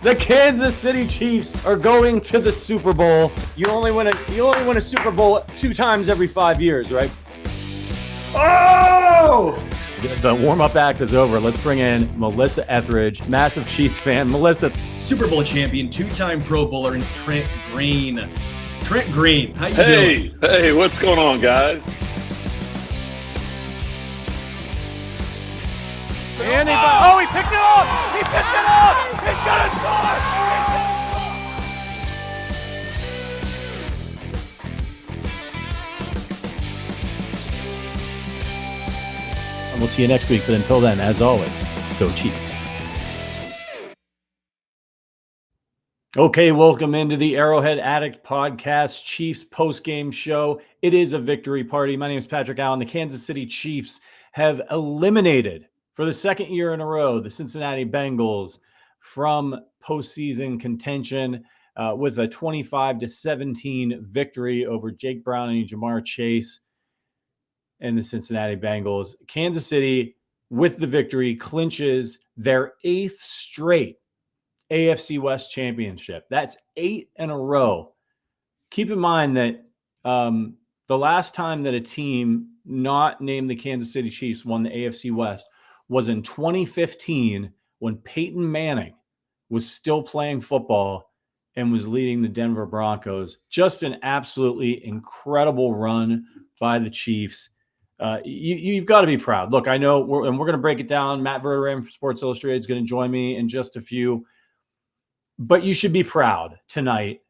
The Kansas City Chiefs are going to the Super Bowl. You only win a Super Bowl 2 times every 5 years, right? Oh! The warm-up act is over. Let's bring in Melissa Etheridge, massive Chiefs fan. Melissa, Super Bowl champion, 2-time Pro Bowler, and Trent Green. Trent Green, how you doing? Hey, what's going on, guys? And he picked it up! He picked it up! He's gonna score! And we'll see you next week, but until then, as always, go Chiefs. Okay, welcome into the Arrowhead Addict podcast, Chiefs post-game show. It is a victory party. My name is Patrick Allen. The Kansas City Chiefs have eliminated, for the second year in a row, the Cincinnati Bengals from postseason contention with a 25-17 victory over Jake Browning and Jamar Chase and the Cincinnati Bengals. Kansas City, with the victory, clinches their 8th straight AFC West championship. That's 8 in a row. Keep in mind that the last time that a team not named the Kansas City Chiefs won the AFC West was in 2015 when Peyton Manning was still playing football and was leading the Denver Broncos. Just an absolutely incredible run by the Chiefs. You've got to be proud. Look, I know we're going to break it down. Matt Verderame from Sports Illustrated is going to join me in just a few. But you should be proud tonight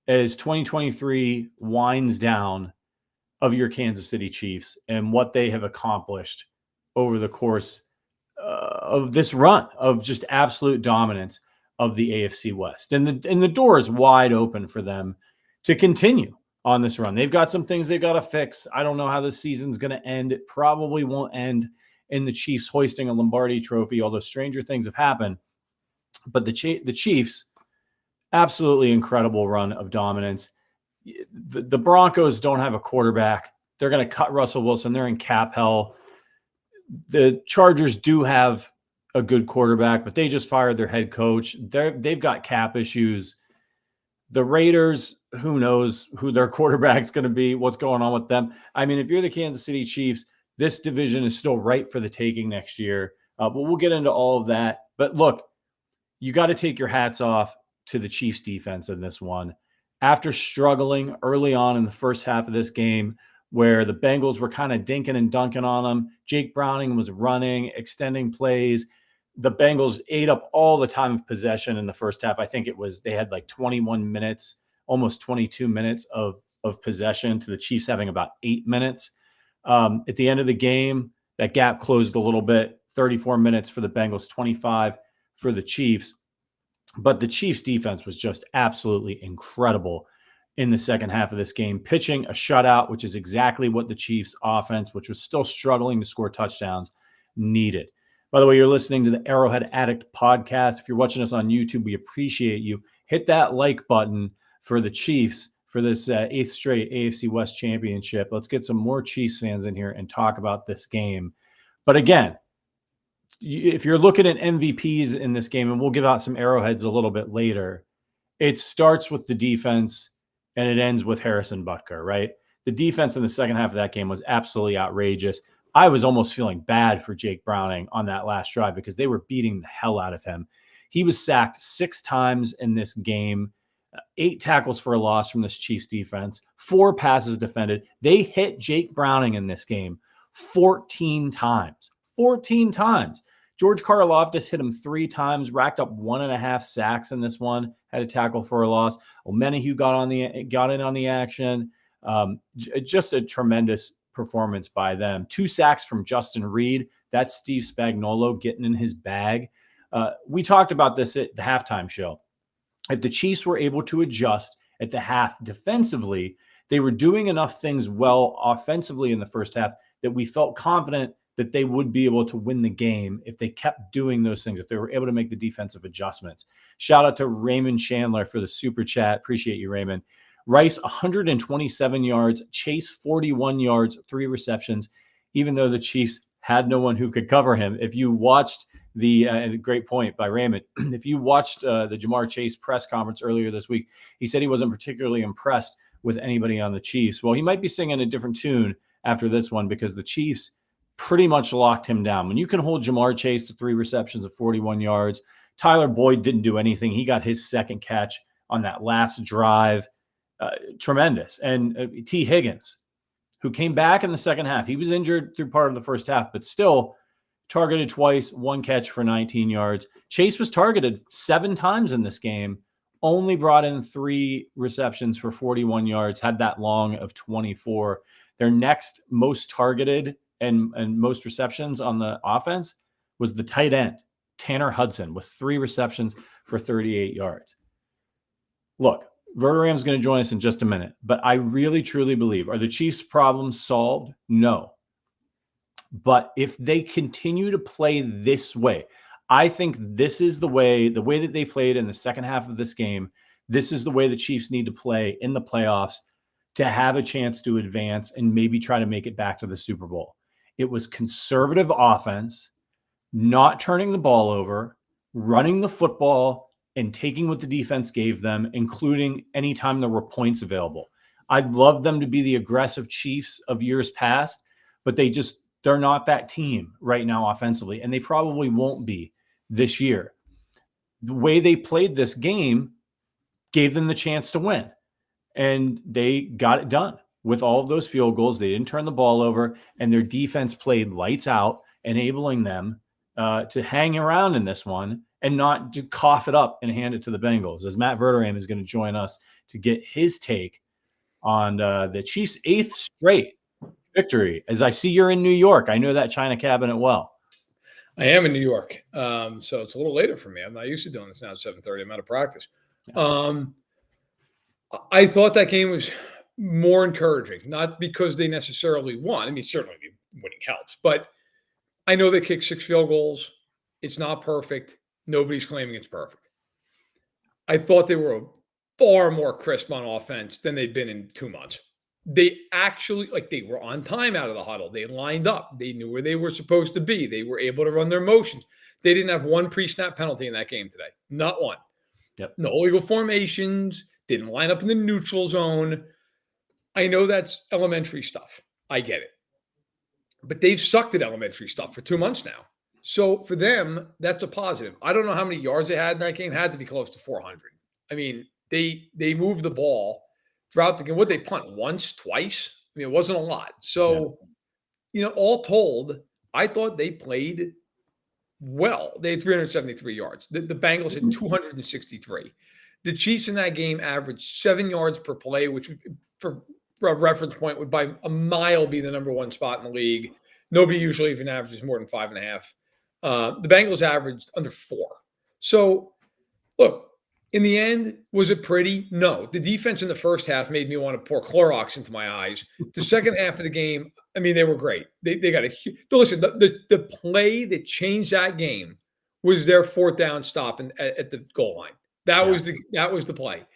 as 2023 winds down of your Kansas City Chiefs and what they have accomplished over the course of this run of just absolute dominance of the AFC West. And the door is wide open for them to continue on this run. They've got some things they've got to fix. I don't know how this season's going to end. It probably won't end in the Chiefs hoisting a Lombardi trophy, although stranger things have happened. But the Chiefs, absolutely incredible run of dominance. The Broncos don't have a quarterback. They're going to cut Russell Wilson. They're in cap hell. The Chargers do have a good quarterback, but they just fired their head coach. They've got cap issues. The Raiders, who knows who their quarterback's going to be, what's going on with them. I mean, if you're the Kansas City Chiefs, this division is still ripe for the taking next year. But we'll get into all of that. But look, you got to take your hats off to the Chiefs defense in this one. After struggling early on in the first half of this game, where the Bengals were kind of dinking and dunking on them, Jake Browning was running, extending plays. The Bengals ate up all the time of possession in the first half. I think they had like 21 minutes, almost 22 minutes of possession, to the Chiefs having about 8 minutes. At the end of the game, that gap closed a little bit, 34 minutes for the Bengals, 25 for the Chiefs. But the Chiefs defense was just absolutely incredible in the second half of this game, pitching a shutout, which is exactly what the Chiefs offense, which was still struggling to score touchdowns, needed. By the way, you're listening to the Arrowhead Addict podcast. If you're watching us on YouTube, we appreciate you. Hit that like button for the Chiefs for this 8th straight AFC West championship. Let's get some more Chiefs fans in here and talk about this game. But again, if you're looking at MVPs in this game, and we'll give out some arrowheads a little bit later, it starts with the defense and it ends with Harrison Butker, right? The defense in the second half of that game was absolutely outrageous. I was almost feeling bad for Jake Browning on that last drive because they were beating the hell out of him. He was sacked 6 times in this game, 8 tackles for a loss from this Chiefs defense, 4 passes defended. They hit Jake Browning in this game 14 times. 14 times. George Karlaftis hit him 3 times, racked up 1.5 sacks in this one, had a tackle for a loss. Omenihu got in on the action. Just a tremendous performance by them. 2 sacks from Justin Reed. That's Steve Spagnuolo getting in his bag. We talked about this at the halftime show. If the Chiefs were able to adjust at the half defensively, they were doing enough things well offensively in the first half that we felt confident that they would be able to win the game if they kept doing those things, if they were able to make the defensive adjustments. Shout out to Raymond Chandler for the super chat. Appreciate you, Raymond. Rice, 127 yards, Chase, 41 yards, 3 receptions, even though the Chiefs had no one who could cover him. If you watched And a great point by Raymond. If you watched the Jamar Chase press conference earlier this week, he said he wasn't particularly impressed with anybody on the Chiefs. Well, he might be singing a different tune after this one because the Chiefs pretty much locked him down. When you can hold Jamar Chase to 3 receptions of 41 yards, Tyler Boyd didn't do anything. He got his second catch on that last drive. Tremendous. And T. Higgins, who came back in the second half. He was injured through part of the first half, but still targeted twice, 1 catch for 19 yards. Chase was targeted 7 times in this game, only brought in 3 receptions for 41 yards, had that long of 24. Their next most targeted and most receptions on the offense was the tight end, Tanner Hudson, with 3 receptions for 38 yards. Look, Verderame is going to join us in just a minute, but I really, truly believe, are the Chiefs' problems solved? No. But if they continue to play this way, I think this is the way that they played in the second half of this game, this is the way the Chiefs need to play in the playoffs to have a chance to advance and maybe try to make it back to the Super Bowl. It was conservative offense, not turning the ball over, running the football, and taking what the defense gave them, including anytime there were points available. I'd love them to be the aggressive Chiefs of years past, but they're not that team right now offensively, and they probably won't be this year. The way they played this game gave them the chance to win, and they got it done with all of those field goals. They didn't turn the ball over, and their defense played lights out, enabling them to hang around in this one and not to cough it up and hand it to the Bengals, as Matt Verderame is going to join us to get his take on the Chiefs' 8th straight victory. As I see you're in New York, I know that China cabinet well. I am in New York, so it's a little later for me. I'm not used to doing this now at 7:30. I'm out of practice. I thought that game was more encouraging, not because they necessarily won. I mean, certainly winning helps, but I know they kicked 6 field goals. It's not perfect. Nobody's claiming it's perfect. I thought they were far more crisp on offense than they'd been in 2 months. They actually, they were on time out of the huddle. They lined up. They knew where they were supposed to be. They were able to run their motions. They didn't have 1 pre-snap penalty in that game today. Not 1. Yep. No illegal formations. Didn't line up in the neutral zone. I know that's elementary stuff. I get it. But they've sucked at elementary stuff for 2 months now. So for them, that's a positive. I don't know how many yards they had in that game. Had to be close to 400. I mean, they moved the ball throughout the game. What, they punt once, twice? I mean, it wasn't a lot. So, all told, I thought they played well. They had 373 yards. The Bengals had 263. The Chiefs in that game averaged 7 yards per play, which for a reference point would by a mile be the number 1 spot in the league. Nobody usually even averages more than 5.5. The Bengals averaged under 4. So, look, in the end, was it pretty? No. The defense in the first half made me want to pour Clorox into my eyes. The second half of the game, I mean, they were great. They got listen, the play that changed that game was their 4th down stop at the goal line. That was the play.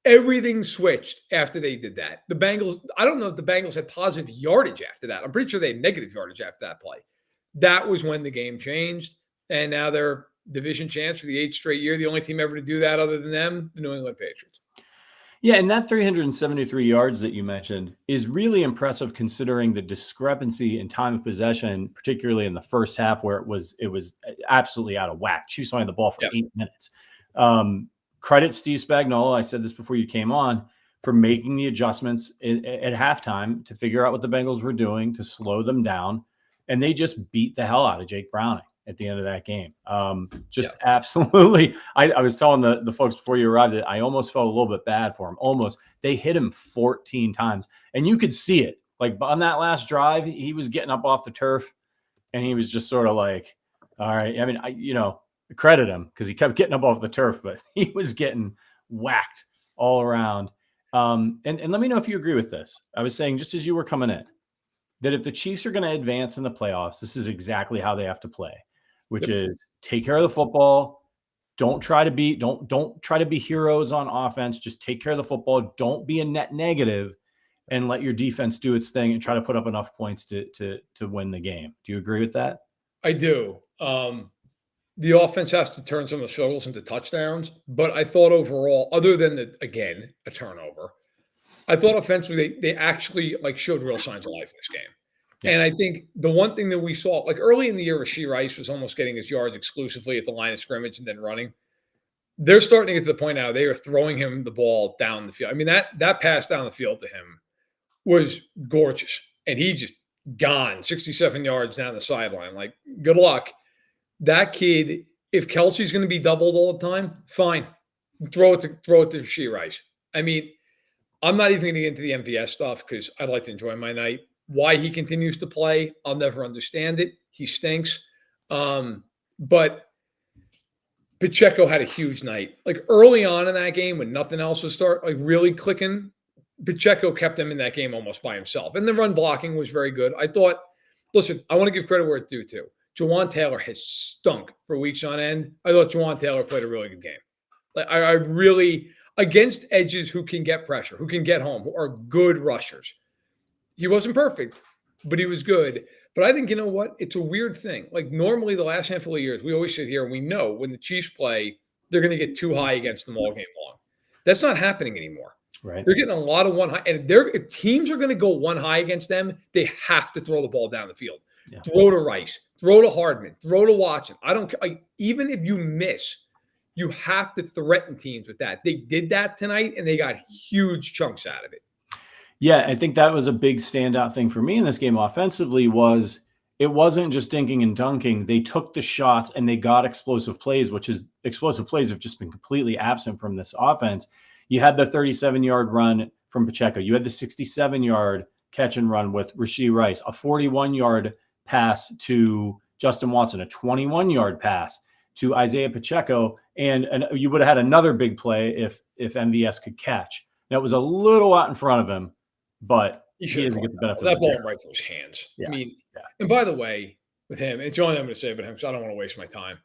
Everything switched after they did that. The Bengals, I don't know if the Bengals had positive yardage after that. I'm pretty sure they had negative yardage after that play. That was when the game changed. And now they're division champs for the 8th straight year. The only team ever to do that other than them, the New England Patriots. Yeah, and that 373 yards that you mentioned is really impressive considering the discrepancy in time of possession, particularly in the first half where it was absolutely out of whack. Chiefs only had the ball for 8 minutes. Credit Steve Spagnuolo, I said this before you came on, for making the adjustments at halftime to figure out what the Bengals were doing to slow them down. And they just beat the hell out of Jake Browning at the end of that game. Absolutely. I was telling the folks before you arrived that I almost felt a little bit bad for him. Almost. They hit him 14 times. And you could see it. Like on that last drive, he was getting up off the turf and he was just sort of like, all right. I mean, I credit him because he kept getting up off the turf, but he was getting whacked all around. And let me know if you agree with this. I was saying, just as you were coming in, that if the Chiefs are going to advance in the playoffs, this is exactly how they have to play, which is take care of the football. Don't try to be heroes on offense. Just take care of the football. Don't be a net negative and let your defense do its thing and try to put up enough points to win the game. Do you agree with that? I do. the offense has to turn some of the struggles into touchdowns. But I thought overall, other than a turnover, I thought offensively they actually showed real signs of life in this game. Yeah. And I think the one thing that we saw, early in the year, Rashee Rice was almost getting his yards exclusively at the line of scrimmage and then running. They're starting to get to the point now they are throwing him the ball down the field. I mean, that pass down the field to him was gorgeous. And he just gone 67 yards down the sideline. Good luck. That kid, if Kelce's going to be doubled all the time, fine. Throw it to Rashee Rice. I mean, I'm not even going to get into the MVS stuff because I'd like to enjoy my night. Why he continues to play, I'll never understand it. He stinks. But Pacheco had a huge night. Early on in that game when nothing else was really clicking, Pacheco kept him in that game almost by himself. And the run blocking was very good. I thought, listen, I want to give credit where it's due to. Jawan Taylor has stunk for weeks on end. I thought Jawan Taylor played a really good game. I really, against edges who can get pressure, who can get home, who are good rushers. He wasn't perfect, but he was good. But I think, you know what? It's a weird thing. Normally the last handful of years, we always sit here and we know when the Chiefs play, they're going to get too high against them all game long. That's not happening anymore. Right. They're getting a lot of one high. And if teams are going to go one high against them, they have to throw the ball down the field. Yeah. Throw to Rice, throw to Hardman, throw to Watson. I don't care. Even if you miss, you have to threaten teams with that. They did that tonight, and they got huge chunks out of it. Yeah, I think that was a big standout thing for me in this game offensively was it wasn't just dinking and dunking. They took the shots, and they got explosive plays, explosive plays have just been completely absent from this offense. You had the 37-yard run from Pacheco. You had the 67-yard catch and run with Rashee Rice, a 41-yard pass to Justin Watson, a 21-yard pass to Isaiah Pacheco, and you would have had another big play if MVS could catch. Now, it was a little out in front of him, but he didn't get the benefit. That ball right through his hands. Yeah. I mean, yeah. And by the way, with him, it's the only thing I'm going to say about him because I don't want to waste my time.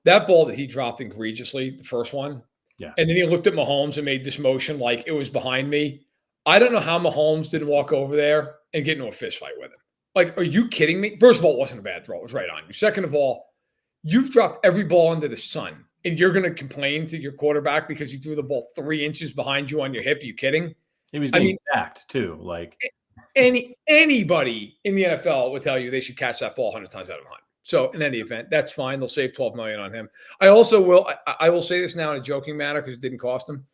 That ball that he dropped egregiously, the first one, yeah, and then he looked at Mahomes and made this motion like it was behind me. I don't know how Mahomes didn't walk over there and get into a fist fight with him. Are you kidding me? First of all, it wasn't a bad throw. It was right on you. Second of all, you've dropped every ball under the sun, and you're going to complain to your quarterback because he threw the ball 3 inches behind you on your hip. Are you kidding? He was getting sacked too. Anybody in the NFL would tell you they should catch that ball 100 times out of 100. So in any event, that's fine. They'll save $12 million on him. I also will. I will say this now in a joking manner because it didn't cost him.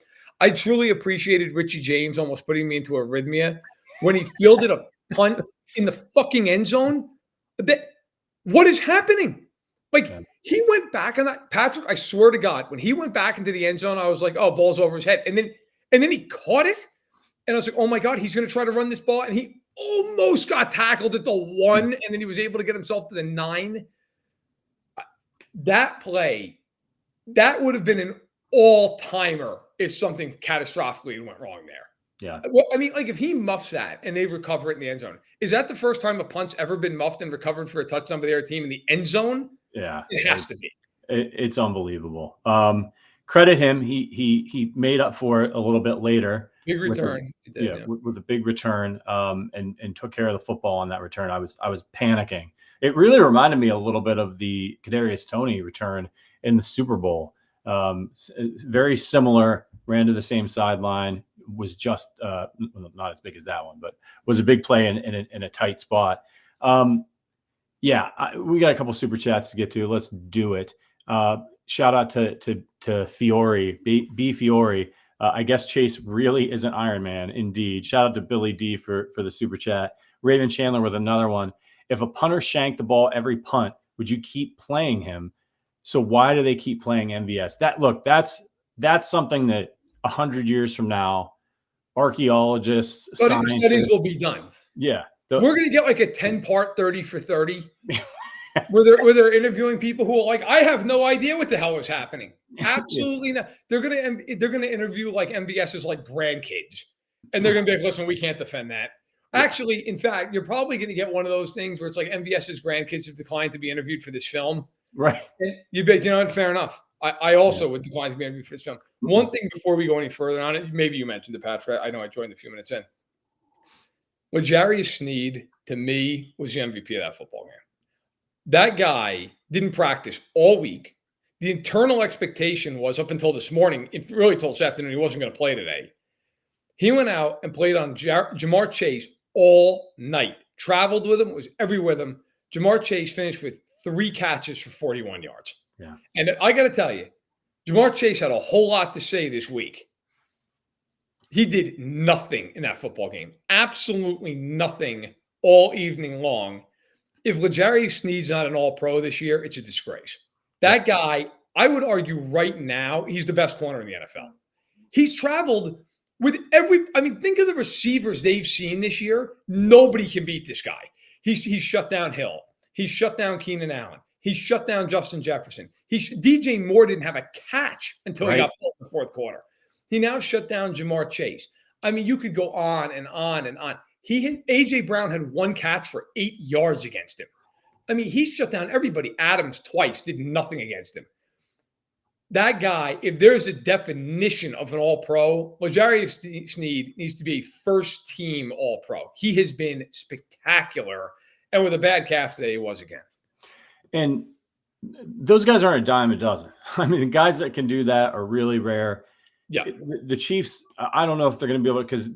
I truly appreciated Richie James almost putting me into arrhythmia when he fielded a punt in the fucking end zone. What is happening? He went back on that. Patrick, I swear to God, when he went back into the end zone, I was like, oh, ball's over his head. And then he caught it. And I was like, oh my God, he's going to try to run this ball. And he almost got tackled at the 1. And then he was able to get himself to the 9. That play, that would have been an all-timer if something catastrophically went wrong there. Yeah. Well, I mean, if he muffs that and they recover it in the end zone, is that the first time a punt's ever been muffed and recovered for a touchdown by their team in the end zone? Yeah. It has to be. It's unbelievable. Credit him. He made up for it a little bit later. Big return. With a big return and took care of the football on that return. I was panicking. It really reminded me a little bit of the Kadarius Toney return in the Super Bowl. Very similar, ran to the same sideline, was just not as big as that one, but was a big play in a tight spot. We got a couple super chats to get to. Let's do it. Shout out to Fiore, B Fiore. I guess Chase really isn't Iron Man. Indeed. Shout out to Billy D for the super chat. Raven Chandler with another one. If a punter shanked the ball every punt, would you keep playing him? So why do they keep playing MVS? That's something that 100 years from now, archaeologists, studies will be done. Yeah. We're going to get a 10-part 30 for 30 where they're interviewing people who are I have no idea what the hell was happening. Absolutely not. They're going to interview MVS's grandkids, and they're going to be listen, we can't defend that. Actually, in fact, you're probably going to get one of those things where it's MVS's grandkids have declined to be interviewed for this film. Right. And you bet, fair enough. I also would decline to be interviewed for this film. One thing before we go any further on it, maybe you mentioned it, Patrick. I know I joined a few minutes in. But Jarius Sneed, to me, was the MVP of that football game. That guy didn't practice all week. The internal expectation was up until this morning, really until this afternoon, he wasn't going to play today. He went out and played on Jamar Chase all night. Traveled with him, was everywhere with him. Jamar Chase finished with 3 catches for 41 yards. Yeah. And I got to tell you, Jamar Chase had a whole lot to say this week. He did nothing in that football game. Absolutely nothing all evening long. If L'Jarius Sneed's not an all-pro this year, it's a disgrace. That guy, I would argue right now, he's the best corner in the NFL. He's traveled with think of the receivers they've seen this year. Nobody can beat this guy. He's shut down Hill. He's shut down Keenan Allen. He's shut down Justin Jefferson. DJ Moore didn't have a catch until he got pulled in the fourth quarter. He now shut down Jamar Chase. I mean, you could go on and on and on. A.J. Brown had 1 catch for 8 yards against him. I mean, he shut down everybody. Adams twice did nothing against him. That guy, if there's a definition of an all-pro, L'Jarius Sneed needs to be a first-team all-pro. He has been spectacular. And with a bad calf today, he was again. And those guys aren't a dime a dozen. I mean, the guys that can do that are really rare. Yeah. The Chiefs, I don't know if they're going to be able to, because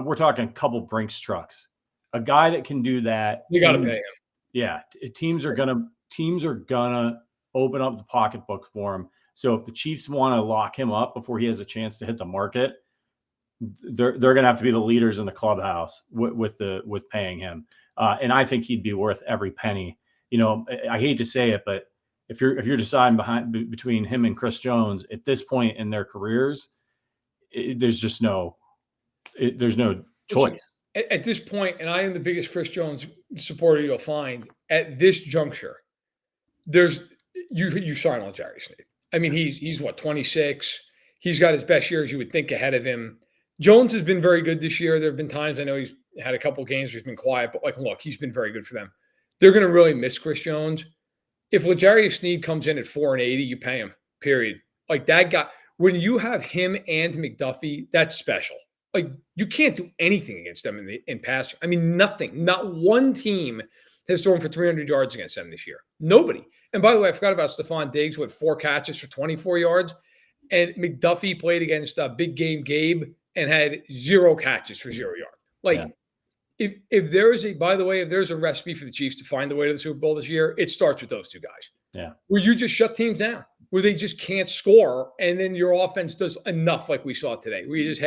we're talking a couple Brinks trucks. A guy that can do that. You got to pay him. Yeah. Teams are going to open up the pocketbook for him. So if the Chiefs want to lock him up before he has a chance to hit the market, they're going to have to be the leaders in the clubhouse with paying him. And I think he'd be worth every penny. You know, I hate to say it, but if you're deciding between him and Chris Jones at this point in their careers, there's no choice. At this point, and I am the biggest Chris Jones supporter you'll find at this juncture, you sign on L'Jarius Sneed. I mean, he's what, 26? He's got his best years you would think ahead of him. Jones has been very good this year. There have been times I know he's had a couple games where he's been quiet, but look, he's been very good for them. They're going to really miss Chris Jones. If L'Jarius Sneed comes in at 4-80, you pay him, period. Like that guy, when you have him and McDuffie, that's special. Like you can't do anything against them in passing. I mean, nothing. Not one team has thrown for 300 yards against them this year. Nobody. And by the way, I forgot about Stephon Diggs with 4 catches for 24 yards. And McDuffie played against Big Game Gabe and had 0 catches for 0 yards. Like, if there's a recipe for the Chiefs to find the way to the Super Bowl this year, it starts with those 2 guys. Yeah. Where you just shut teams down, where they just can't score. And then your offense does enough like we saw today, where you just,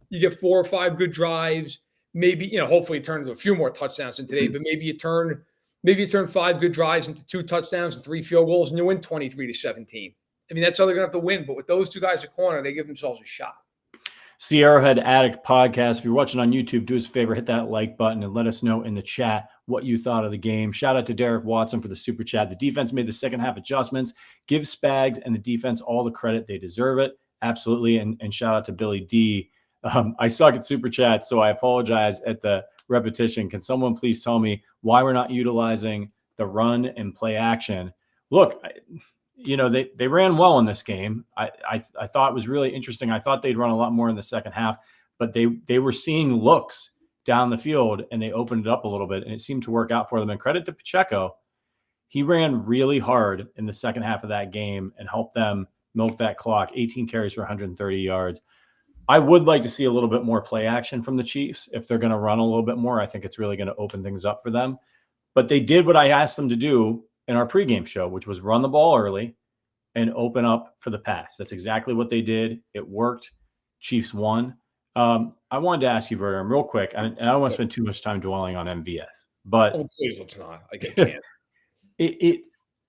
you get 4 or 5 good drives. Maybe, hopefully it turns into a few more touchdowns than today, but maybe you turn 5 good drives into 2 touchdowns and 3 field goals and you win 23-17. I mean, that's how they're going to have to win. But with those 2 guys at corner, they give themselves a shot. See Arrowhead Addict podcast. If you're watching on YouTube, do us a favor, hit that like button and let us know in the chat what you thought of the game. Shout out to Derek Watson for the super chat. The defense made the second half adjustments. Give Spags and the defense all the credit. They deserve it. Absolutely. And shout out to Billy D. I suck at super chat, so I apologize at the repetition. Can someone please tell me why we're not utilizing the run and play action? Look, they ran well in this game. I thought it was really interesting. I thought they'd run a lot more in the second half, but they were seeing looks down the field and they opened it up a little bit and it seemed to work out for them. And credit to Pacheco. He ran really hard in the second half of that game and helped them milk that clock. 18 carries for 130 yards. I would like to see a little bit more play action from the Chiefs. If they're going to run a little bit more, I think it's really going to open things up for them. But they did what I asked them to do in our pregame show, which was run the ball early and open up for the pass. That's exactly what they did. It worked. Chiefs won. I wanted to ask you, Verderame, real quick, and I don't want to spend too much time dwelling on MVS, but please, let's not. I can't.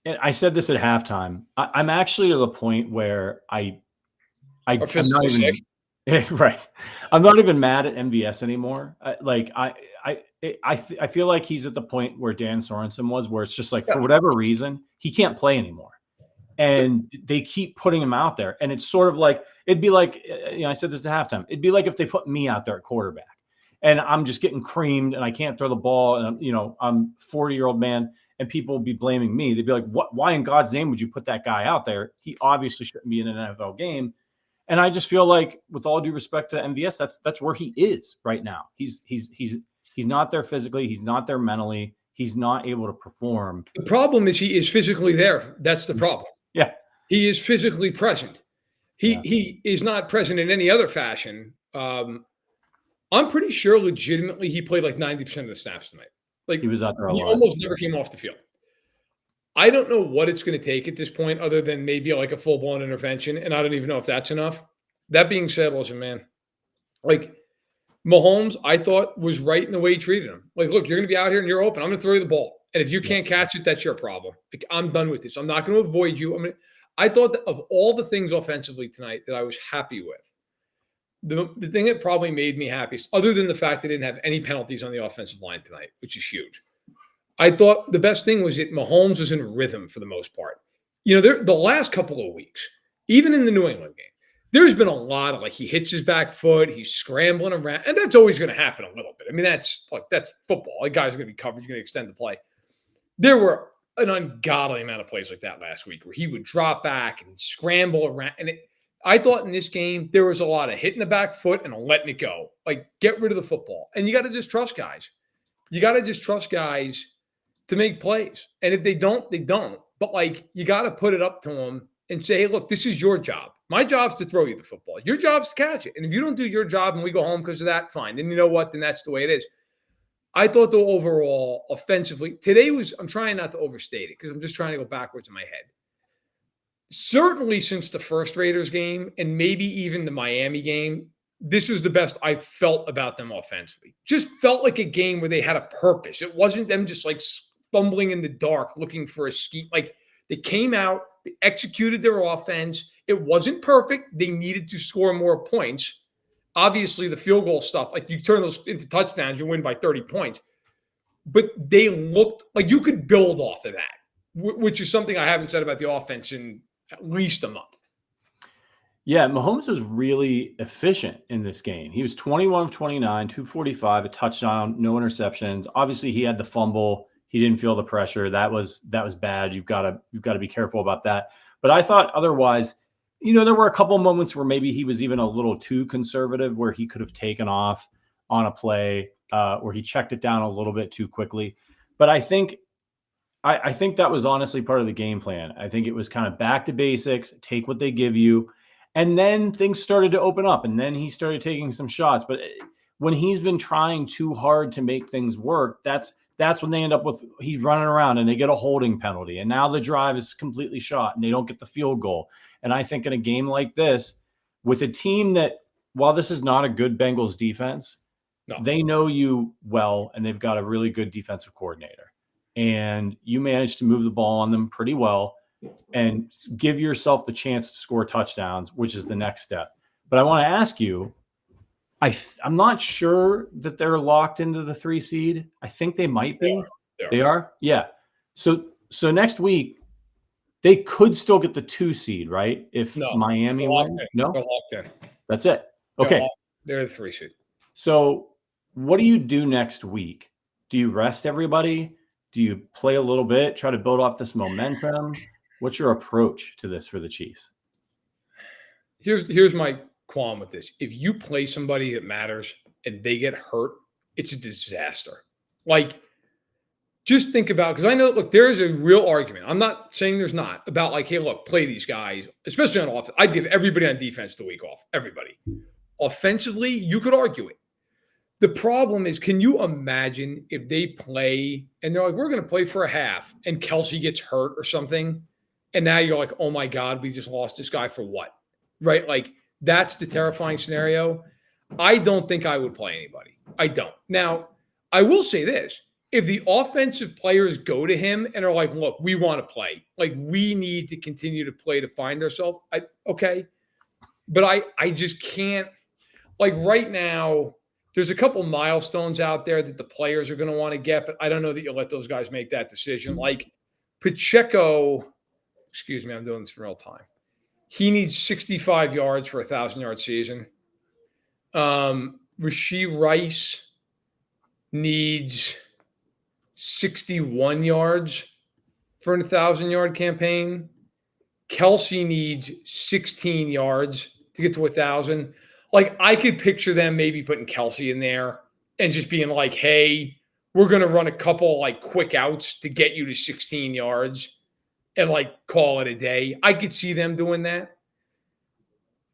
And I said this at halftime. I'm actually to the point where I'm not even right. I'm not even mad at MVS anymore. I feel like he's at the point where Dan Sorensen was, where it's just like for whatever reason he can't play anymore. And they keep putting him out there. And it's sort of like, it'd be like, I said this at halftime. It'd be like if they put me out there at quarterback and I'm just getting creamed and I can't throw the ball. And I'm 40-year-old man and people would be blaming me. They'd be like, why in God's name would you put that guy out there? He obviously shouldn't be in an NFL game. And I just feel like, with all due respect to MVS, that's where he is right now. He's not there physically. He's not there mentally. he's not able to perform. The problem is he is physically there. That's the problem. Yeah. He is physically present. He is not present in any other fashion. I'm pretty sure legitimately he played like 90% of the snaps tonight. Like He was out there a he lot. almost never came off the field. I don't know what it's going to take at this point other than maybe like a full-blown intervention, and I don't even know if that's enough. That being said, listen, man, like Mahomes, I thought was right in the way he treated him. Like, look, you're going to be out here and you're open. I'm going to throw you the ball. And if you can't catch it, that's your problem. Like, I'm done with this. I'm not going to avoid you. I thought that of all the things offensively tonight that I was happy with, the thing that probably made me happiest, other than the fact they didn't have any penalties on the offensive line tonight, which is huge. I thought the best thing was that Mahomes was in rhythm for the most part. You know, the last couple of weeks, even in the New England game, there's been a lot of like he hits his back foot, he's scrambling around, and that's always going to happen a little bit. I mean, that's football. Like guys are going to be covered, you're going to extend the play. There were an ungodly amount of plays like that last week where he would drop back and scramble around. And I thought in this game there was a lot of hitting the back foot and letting it go. Like get rid of the football, and you got to just trust guys. You got to just trust guys to make plays. And if they don't, they don't. But like you got to put it up to them and say, hey, look, this is your job. My job's to throw you the football. Your job's to catch it. And if you don't do your job and we go home because of that, fine. Then you know what? Then that's the way it is. I thought though overall, offensively, today was, I'm trying not to overstate it because I'm just trying to go backwards in my head. Certainly since the first Raiders game and maybe even the Miami game, this was the best I felt about them offensively. Just felt like a game where they had a purpose. It wasn't them just like fumbling in the dark looking for a scheme. Like they came out, they executed their offense. It wasn't perfect. They needed to score more points. Obviously, the field goal stuff, like you turn those into touchdowns, you win by 30 points. But they looked like you could build off of that, which is something I haven't said about the offense in at least a month. Yeah, Mahomes was really efficient in this game. He was 21 of 29, 245, a touchdown, no interceptions. Obviously, he had the fumble. He didn't feel the pressure. That was bad. You've got to be careful about that. But I thought otherwise, you know, there were a couple of moments where maybe he was even a little too conservative, where he could have taken off on a play, where he checked it down a little bit too quickly. But I think that was honestly part of the game plan. I think it was kind of back to basics, take what they give you. And then things started to open up, and then he started taking some shots. But when he's been trying too hard to make things work, that's when they end up with he's running around and they get a holding penalty. And now the drive is completely shot and they don't get the field goal. And I think in a game like this, with a team that, while this is not a good Bengals defense, they know you well, and they've got a really good defensive coordinator. And you managed to move the ball on them pretty well and give yourself the chance to score touchdowns, which is the next step. But I want to ask you, I'm not sure that they're locked into the 3 seed. I think they might be. They are? Yeah. So next week, they could still get the 2 seed, right? If Miami wins? No? They're locked in. That's it. Okay. They're the 3 seed. So what do you do next week? Do you rest everybody? Do you play a little bit, try to build off this momentum? What's your approach to this for the Chiefs? Here's my qualm with this. If you play somebody that matters and they get hurt, it's a disaster. Like, just think about, because I know, look, there is a real argument. I'm not saying there's not, about like, hey, look, play these guys, especially on offense. I'd give everybody on defense the week off. Everybody. Offensively, you could argue it. The problem is, can you imagine if they play and they're like, we're going to play for a half and Kelce gets hurt or something, and now you're like, oh my God, we just lost this guy for what? Right? Like, that's the terrifying scenario. I don't think I would play anybody. I don't. Now, I will say this. If the offensive players go to him and are like, look, we want to play. Like, we need to continue to play to find ourselves. Okay. But I just can't. Like, right now, there's a couple milestones out there that the players are going to want to get, but I don't know that you'll let those guys make that decision. Like, Pacheco, excuse me, I'm doing this in real time. He needs 65 yards for a 1,000-yard season. Rashee Rice needs 61 yards for a 1,000-yard campaign. Kelce needs 16 yards to get to 1,000. Like, I could picture them maybe putting Kelce in there and just being like, hey, we're going to run a couple like quick outs to get you to 16 yards and like call it a day. I could see them doing that.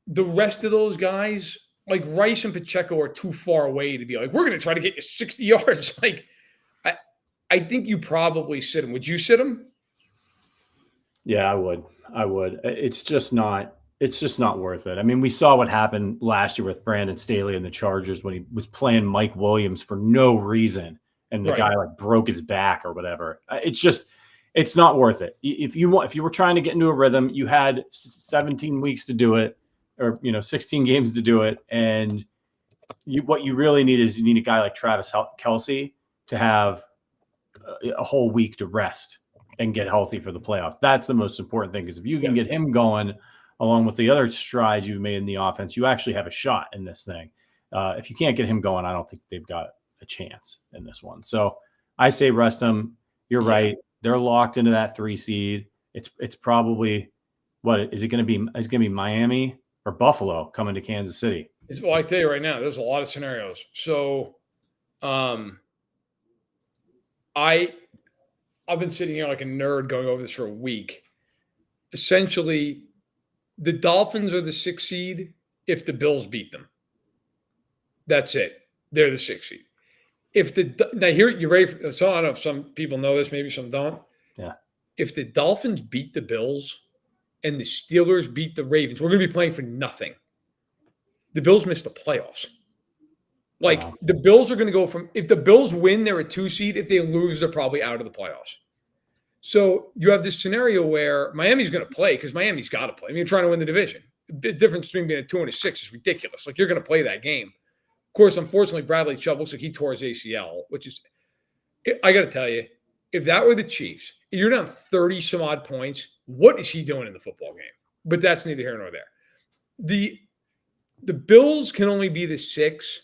The rest of those guys, like Rice and Pacheco, are too far away to be like, we're going to try to get you 60 yards. Like, I think you probably sit him. Would you sit him? Yeah, I would. It's just not worth it. I mean, we saw what happened last year with Brandon Staley and the Chargers when he was playing Mike Williams for no reason, and the guy like broke his back or whatever. It's not worth it. If you were trying to get into a rhythm, you had 17 weeks to do it, or 16 games to do it, and what you really need is a guy like Travis Kelce to have a whole week to rest and get healthy for the playoffs. That's the most important thing, because if you can get him going along with the other strides you've made in the offense, you actually have a shot in this thing. If you can't get him going, I don't think they've got a chance in this one. So I say rest him. You're right. They're locked into that 3 seed. It's probably what is it going to be? It's going to be Miami or Buffalo coming to Kansas City. Well, I tell you right now, there's a lot of scenarios. So, I've been sitting here like a nerd going over this for a week. Essentially, the Dolphins are the 6th seed if the Bills beat them. That's it. They're the 6th seed. Now here you're ready for, so I don't know if some people know this, maybe some don't. Yeah. If the Dolphins beat the Bills and the Steelers beat the Ravens, we're going to be playing for nothing. The Bills missed the playoffs. Like, the Bills are going to go from, if the Bills win, they're a 2 seed. If they lose, they're probably out of the playoffs. So you have this scenario where Miami's going to play, because Miami's got to play. I mean, you're trying to win the division. The difference between being a 2 and a 6 is ridiculous. Like, you're going to play that game. Of course, unfortunately, Bradley Chubb looks like he tore his ACL, which is, I got to tell you, if that were the Chiefs, if you're down 30 some odd points, what is he doing in the football game? But that's neither here nor there. The Bills can only be the 6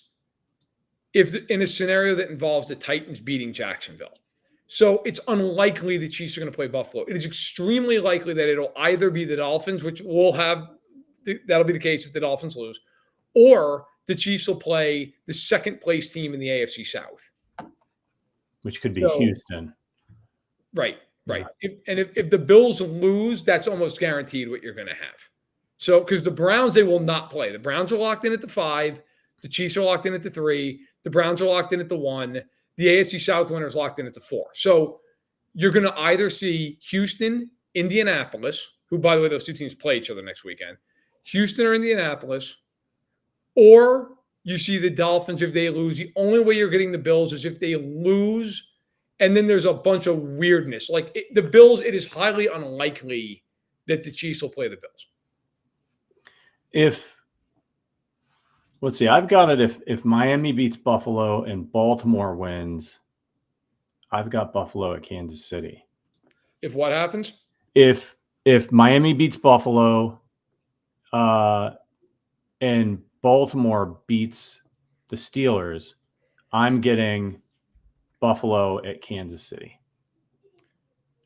in a scenario that involves the Titans beating Jacksonville. So it's unlikely the Chiefs are going to play Buffalo. It is extremely likely that it'll either be the Dolphins, which that'll be the case if the Dolphins lose, or the Chiefs will play the 2nd place team in the AFC South, which could be Houston. Right. If the Bills lose, that's almost guaranteed what you're going to have. So, because the Browns, they will not play. The Browns are locked in at the 5. The Chiefs are locked in at the 3. The Browns are locked in at the 1. The AFC South winner is locked in at the 4. So you're going to either see Houston, Indianapolis, who, by the way, those 2 teams play each other next weekend, Houston or Indianapolis, or you see the Dolphins if they lose. The only way you're getting the Bills is if they lose, and then there's a bunch of weirdness. Like the Bills, it is highly unlikely that the Chiefs will play the Bills. Let's see, I've got it if Miami beats Buffalo and Baltimore wins, I've got Buffalo at Kansas City. If what happens? If Miami beats Buffalo and Baltimore beats the Steelers, I'm getting Buffalo at Kansas City.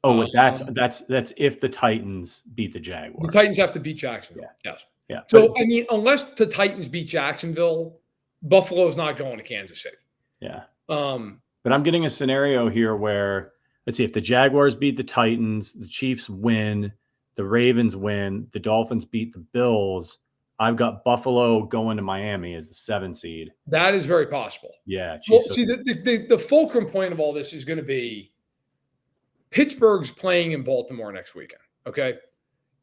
Oh, that's if the Titans beat the Jaguars. The Titans have to beat Jacksonville. Yeah. Yes. Yeah. So, I mean, unless the Titans beat Jacksonville, Buffalo's not going to Kansas City. Yeah. But I'm getting a scenario here where, let's see, if the Jaguars beat the Titans, the Chiefs win, the Ravens win, the Dolphins beat the Bills, I've got Buffalo going to Miami as the 7 seed. That is very possible. Yeah. Well, see, the fulcrum point of all this is going to be Pittsburgh's playing in Baltimore next weekend. Okay.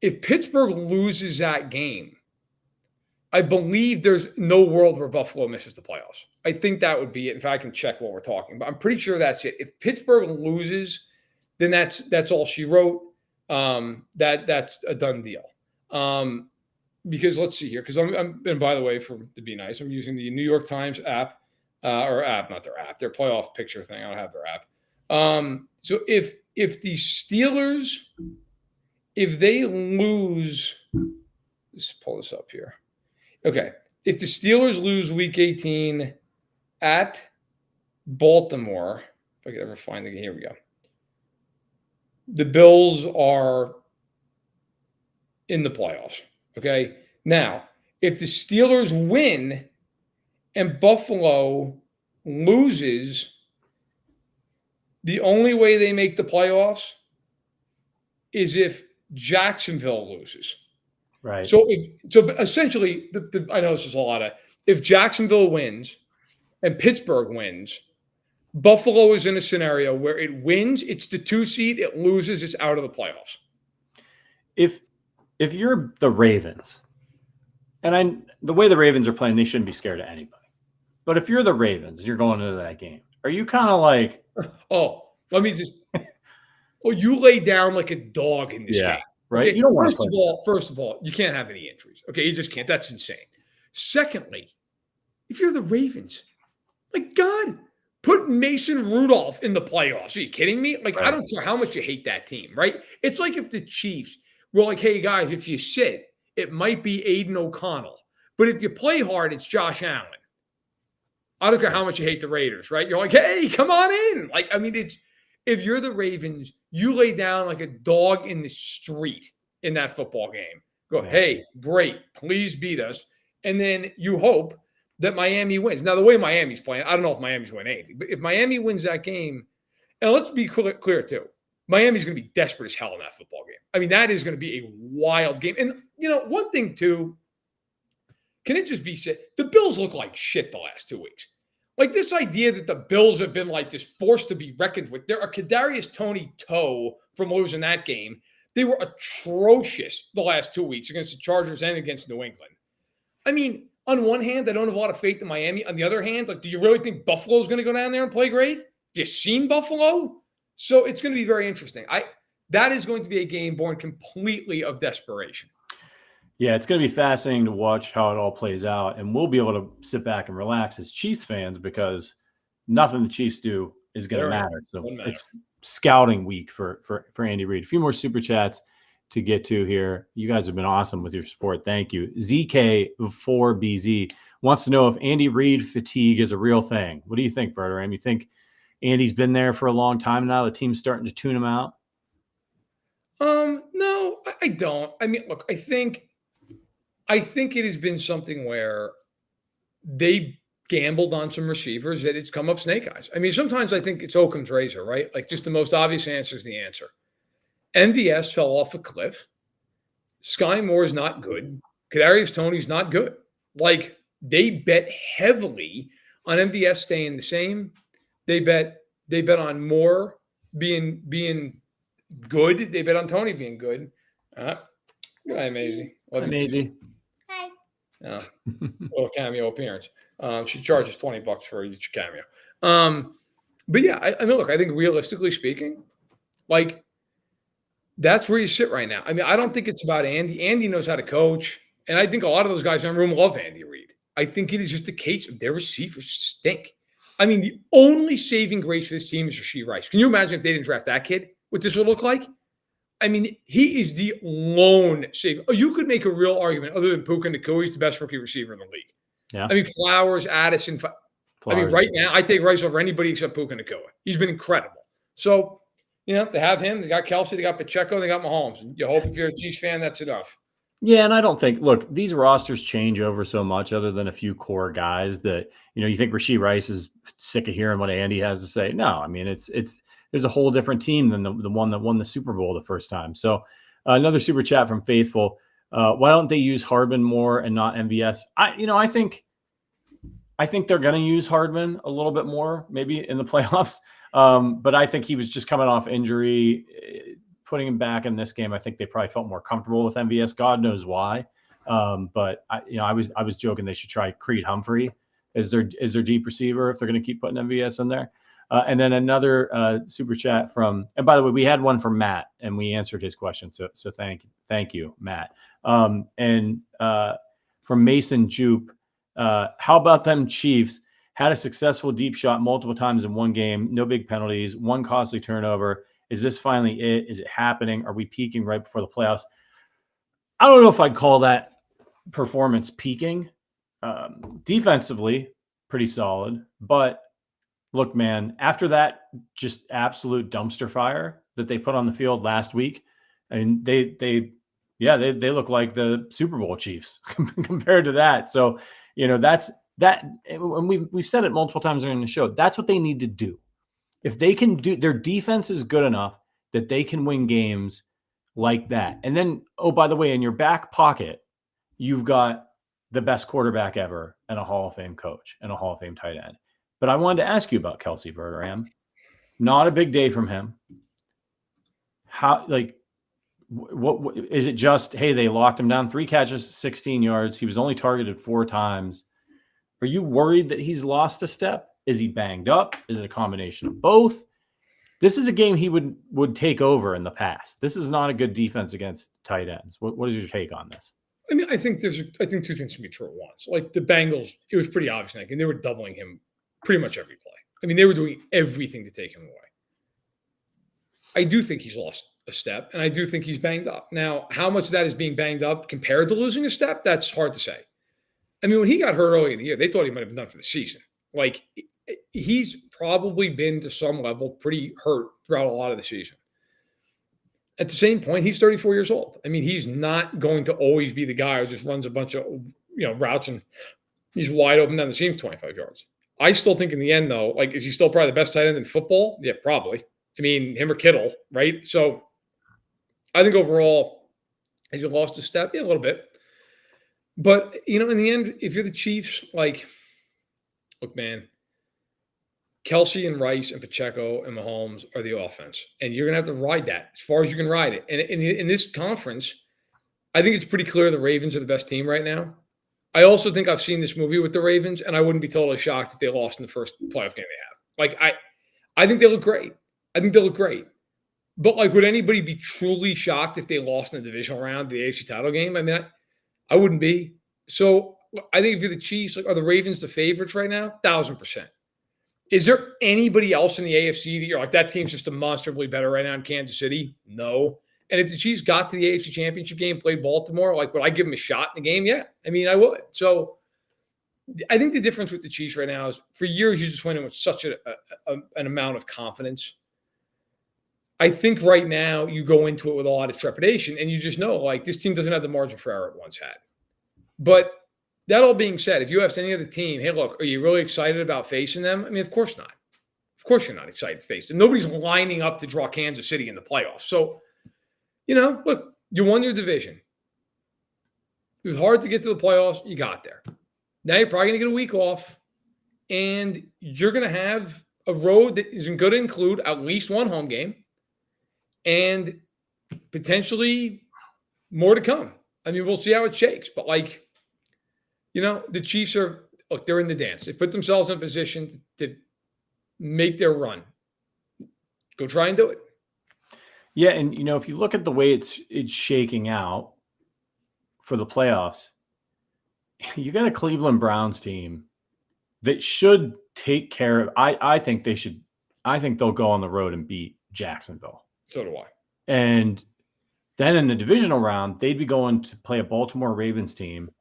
If Pittsburgh loses that game, I believe there's no world where Buffalo misses the playoffs. I think that would be it. In fact, I can check while we're talking, but I'm pretty sure that's it. If Pittsburgh loses, then that's all she wrote. That's a done deal. Because let's see here, because and by the way, to be nice, I'm using the New York Times app, not their app, their playoff picture thing. I don't have their app. So if the Steelers, if they lose, let's pull this up here. Okay. If the Steelers lose week 18 at Baltimore, if I could ever find it, here we go. The Bills are in the playoffs. Okay. Now, if the Steelers win and Buffalo loses, The only way they make the playoffs is if Jacksonville loses. Right. So essentially, I know this is a lot of, if Jacksonville wins and Pittsburgh wins, Buffalo is in a scenario where it wins, it's the 2 seed, it loses, it's out of the playoffs. If you're the Ravens, and the way the Ravens are playing, they shouldn't be scared of anybody. But if you're the Ravens, you're going into that game. Are you kind of like, oh, let me just, well, you lay down like a dog in this game. Right? Okay? You don't want First of all, you can't have any injuries. Okay, you just can't. That's insane. Secondly, if you're the Ravens, like God, put Mason Rudolph in the playoffs. Are you kidding me? Like, Right. I don't care how much you hate that team, right? It's like if the Chiefs were like, hey, guys, if you sit, it might be Aiden O'Connell. But if you play hard, it's Josh Allen. I don't care how much you hate the Raiders, right? You're like, hey, come on in. Like, I mean, it's if you're the Ravens, you lay down like a dog in the street in that football game. Go, hey, great, please beat us. And then you hope that Miami wins. Now, the way Miami's playing, I don't know if Miami's winning anything, but if Miami wins that game, and let's be clear too, Miami's going to be desperate as hell in that football game. I mean, that is going to be a wild game. And, you know, one thing too, can it just be said, the Bills look like shit the last 2 weeks. Like this idea that the Bills have been like this force to be reckoned with. There are Kadarius Toney toe from losing that game. They were atrocious the last 2 weeks against the Chargers and against New England. I mean, on one hand, I don't have a lot of faith in Miami. On the other hand, like, do you really think Buffalo's going to go down there and play great? Have you seen Buffalo? So it's going to be very interesting. That is going to be a game born completely of desperation. Yeah, it's going to be fascinating to watch how it all plays out, and we'll be able to sit back and relax as Chiefs fans because nothing the Chiefs do is going to matter. So it's scouting week for Andy Reid. A few more super chats to get to here. You guys have been awesome with your support. Thank you. ZK4BZ wants to know if Andy Reid fatigue is a real thing. What do you think, Verderame? You think Andy's been there for a long time now? The team's starting to tune him out? No, I don't. I mean, look, I think it has been something where they gambled on some receivers that it's come up snake eyes. I mean, sometimes I think it's Occam's razor, right? Like just the most obvious answer is the answer. MVS fell off a cliff. Sky Moore is not good. Kadarius Toney's not good. Like they bet heavily on MVS staying the same. They bet on Moore being good. They bet on Toney being good. Hi, Maisie. Hi, Maisie. Hi. Little cameo appearance. She charges $20 for each cameo. But yeah, I mean, look, I think realistically speaking, like that's where you sit right now. I mean, I don't think it's about Andy. Andy knows how to coach, and I think a lot of those guys in the room love Andy Reid. I think it is just a case of their receivers stink. I mean, the only saving grace for this team is Rashee Rice. Can you imagine if they didn't draft that kid? What this would look like? I mean, he is the lone savior. You could make a real argument, other than Puka Nacua, he's the best rookie receiver in the league. Yeah. I mean, Flowers, Addison. I mean, right now, I take Rice over anybody except Puka Nacua. He's been incredible. So, you know, they have him. They got Kelce. They got Pacheco. They got Mahomes. And you hope if you're a Chiefs fan, that's enough. Yeah, and I don't think – look, these rosters change over so much other than a few core guys that, you know, you think Rashee Rice is sick of hearing what Andy has to say. No, I mean, it's there's a whole different team than the one that won the Super Bowl the first time. So another super chat from Faithful. Why don't they use Hardman more and not MVS? I think they're going to use Hardman a little bit more maybe in the playoffs. But I think he was just coming off injury. Putting him back in this game, I think they probably felt more comfortable with MVS. God knows why. But I was joking they should try Creed Humphrey as their deep receiver if they're going to keep putting MVS in there. And then another super chat from, and by the way, we had one from Matt and we answered his question. So thank you, Matt. And from Mason Jupe, how about them Chiefs? Had a successful deep shot multiple times in one game, no big penalties, one costly turnover. Is this finally it? Is it happening? Are we peaking right before the playoffs? I don't know if I'd call that performance peaking. Defensively, pretty solid. But look, man, after that just absolute dumpster fire that they put on the field last week, and they look like the Super Bowl Chiefs compared to that. So, you know, that's that. And we've said it multiple times during the show. That's what they need to do. If they can do, their defense is good enough that they can win games like that. And then, oh, by the way, in your back pocket, you've got the best quarterback ever and a Hall of Fame coach and a Hall of Fame tight end. But I wanted to ask you about Kelce Verderame. Not a big day from him. How, like, what is it just, hey, they locked him down, 3 catches, 16 yards. He was only targeted 4 times. Are you worried that he's lost a step? Is he banged up? Is it a combination of both? This is a game he would take over in the past. This is not a good defense against tight ends. What is your take on this? I mean, I think 2 things can be true at once. Like the Bengals, it was pretty obvious, and they were doubling him pretty much every play. I mean, they were doing everything to take him away. I do think he's lost a step, and I do think he's banged up. Now, how much of that is being banged up compared to losing a step, that's hard to say. I mean, when he got hurt early in the year, they thought he might have been done for the season. Like, he's probably been to some level pretty hurt throughout a lot of the season. At the same point, he's 34 years old. I mean, he's not going to always be the guy who just runs a bunch of routes and he's wide open down the seam for 25 yards. I still think in the end, though, like, is he still probably the best tight end in football? Yeah, probably. I mean, him or Kittle, right? So I think overall, has he lost a step? Yeah, a little bit. But, in the end, if you're the Chiefs, like, look, man, Kelce and Rice and Pacheco and Mahomes are the offense. And you're going to have to ride that as far as you can ride it. And in this conference, I think it's pretty clear the Ravens are the best team right now. I also think I've seen this movie with the Ravens, and I wouldn't be totally shocked if they lost in the first playoff game they have. Like, I think they look great. But, like, would anybody be truly shocked if they lost in the divisional round, the AFC title game? I mean, I wouldn't be. So I think if you're the Chiefs, like, are the Ravens the favorites right now? 1,000%. Is there anybody else in the AFC that you're like, that team's just demonstrably better right now in Kansas City? No. And if the Chiefs got to the AFC Championship game, played Baltimore, like, would I give them a shot in the game? Yeah. I mean, I would. So I think the difference with the Chiefs right now is for years you just went in with such an amount of confidence. I think right now you go into it with a lot of trepidation and you just know, like, this team doesn't have the margin for error it once had. But that all being said, if you asked any other team, hey, look, are you really excited about facing them? I mean, of course not. Of course you're not excited to face them. Nobody's lining up to draw Kansas City in the playoffs. So, look, you won your division. It was hard to get to the playoffs. You got there. Now you're probably going to get a week off, and you're going to have a road that isn't going to include at least one home game and potentially more to come. I mean, we'll see how it shakes. But, like, the Chiefs they're in the dance. They put themselves in a position to make their run. Go try and do it. Yeah, and, if you look at the way it's shaking out for the playoffs, you got a Cleveland Browns team that should take care of, I think they'll go on the road and beat Jacksonville. So do I. And then in the divisional round, they'd be going to play a Baltimore Ravens team